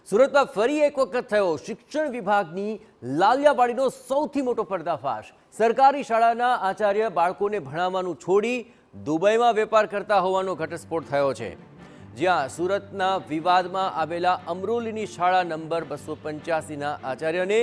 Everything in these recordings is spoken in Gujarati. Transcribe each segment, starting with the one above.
સુરતમાં ફરી એક વખત થયો શિક્ષણ વિભાગની લાલિયાવાડીનો સૌથી મોટો પર્દાફાશ। સરકારી શાળાના આચાર્ય બાળકોને ભણાવવાનું છોડી દુબઈમાં વેપાર કરતા હોવાનો ઘટસ્ફોટ થયો છે। જ્યાં સુરતના વિવાદમાં આવેલા અમરોલીની શાળા નંબર 285ના આચાર્યને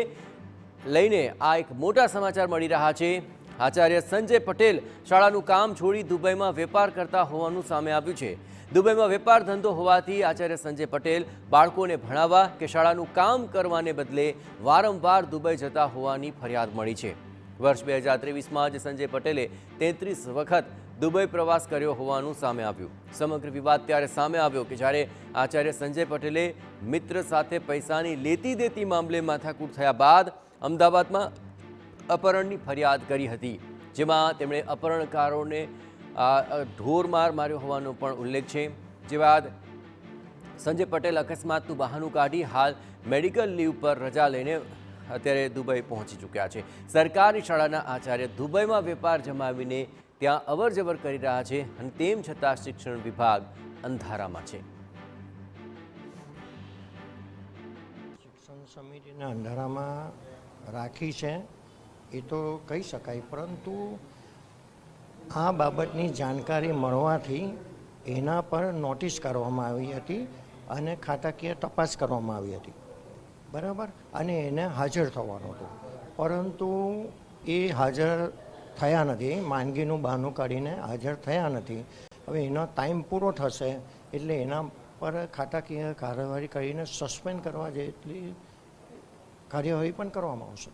લઈને આ એક મોટા સમાચાર મળી રહ્યા છે। આચાર્ય સંજય પટેલ શાળાનું કામ છોડી દુબઈમાં વેપાર કરતા હોવાનું સામે આવ્યું છે। દુબઈમાં વેપાર ધંધો હોવાથી આચાર્ય સંજય પટેલ બાળકોને ભણાવવા કે શાળાનું કામ કરવાને બદલે વારંવાર દુબઈ જતા હોવાની ફરિયાદ મળી છે। વર્ષ 2023માં જ સંજય પટેલે 33 વખત દુબઈ પ્રવાસ કર્યો હોવાનું સામે આવ્યું। સમગ્ર વિવાદ ત્યારે સામે આવ્યો કે જ્યારે આચાર્ય સંજય પટેલે મિત્ર સાથે પૈસાની લેતી દેતી મામલે માથાકૂટ થયા બાદ અમદાવાદમાં અપહરણની ફરિયાદ કરી હતી, જેમાં તેમણે અપહરણકારોને ઢોરમાર માર્યો હોવાનો પણ ઉલ્લેખ છે। જે બાદ સંજય પટેલ અકસ્માતનું બહાનું કાઢી હાલ મેડિકલ લીવ પર રજા લઈને અત્યારે દુબઈ પહોંચી ચૂક્યા છે। સરકારી શાળાના આચાર્ય દુબઈમાં વેપાર જમાવીને ત્યાં અવરજવર કરી રહ્યા છે અને તેમ છતાં શિક્ષણ વિભાગ અંધારામાં છે। શિક્ષણ સમિતિને અંધારામાં રાખી છે એ તો કહી શકાય, પરંતુ આ બાબતની જાણકારી મળવાથી એના પર નોટિસ કરવામાં આવી હતી અને ખાતાકીય તપાસ કરવામાં આવી હતી, બરાબર, અને એને હાજર થવાનું હતું, પરંતુ એ હાજર થયા નથી। માંદગીનું બહાનું કાઢીને હાજર થયા નથી। હવે એનો ટાઈમ પૂરો થશે એટલે એના પર ખાતાકીય કાર્યવાહી કરીને સસ્પેન્ડ કરવા જેટલી કાર્યવાહી પણ કરવામાં આવશે।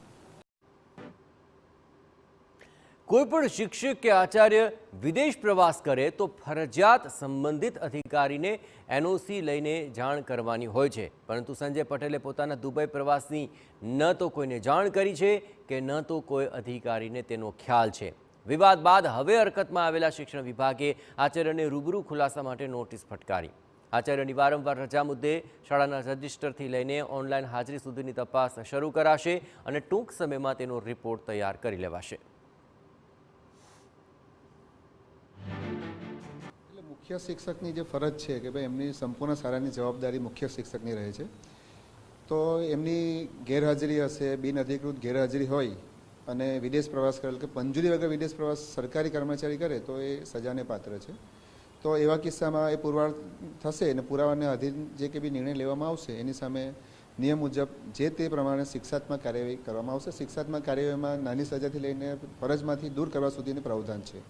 કોઈપણ શિક્ષક કે આચાર્ય વિદેશ પ્રવાસ કરે તો ફરજિયાત સંબંધિત અધિકારીને એનઓસી લઈને જાણ કરવાની હોય છે, પરંતુ સંજય પટેલે પોતાના દુબઈ પ્રવાસની ન તો કોઈને જાણ કરી છે કે ન તો કોઈ અધિકારીને તેનો ખ્યાલ છે। વિવાદ બાદ હવે હરકતમાં આવેલા શિક્ષણ વિભાગે આચાર્યને રૂબરૂ ખુલાસા માટે નોટિસ ફટકારી। આચાર્યની વારંવાર રજા મુદ્દે શાળાના રજિસ્ટરથી લઈને ઓનલાઈન હાજરી સુધીની તપાસ શરૂ કરાશે અને ટૂંક સમયમાં તેનો રિપોર્ટ તૈયાર કરી લેવાશે। મુખ્ય શિક્ષકની જે ફરજ છે કે ભાઈ એમની સંપૂર્ણ શાળાની જવાબદારી મુખ્ય શિક્ષકની રહે છે, તો એમની ગેરહાજરી હશે, બિનઅધિકૃત ગેરહાજરી હોય અને વિદેશ પ્રવાસ કરેલ કે મંજૂરી વગર વિદેશ પ્રવાસ સરકારી કર્મચારી કરે તો એ સજાને પાત્ર છે। તો એવા કિસ્સામાં એ પુરવાર થશે અને પુરાવાને આધીન જે કે બી નિર્ણય લેવામાં આવશે એની સામે નિયમ મુજબ જે તે પ્રમાણે શિક્ષાત્મક કાર્યવાહી કરવામાં આવશે। શિક્ષાત્મક કાર્યવાહીમાં નાની સજાથી લઈને ફરજમાંથી દૂર કરવા સુધીનું પ્રાવધાન છે।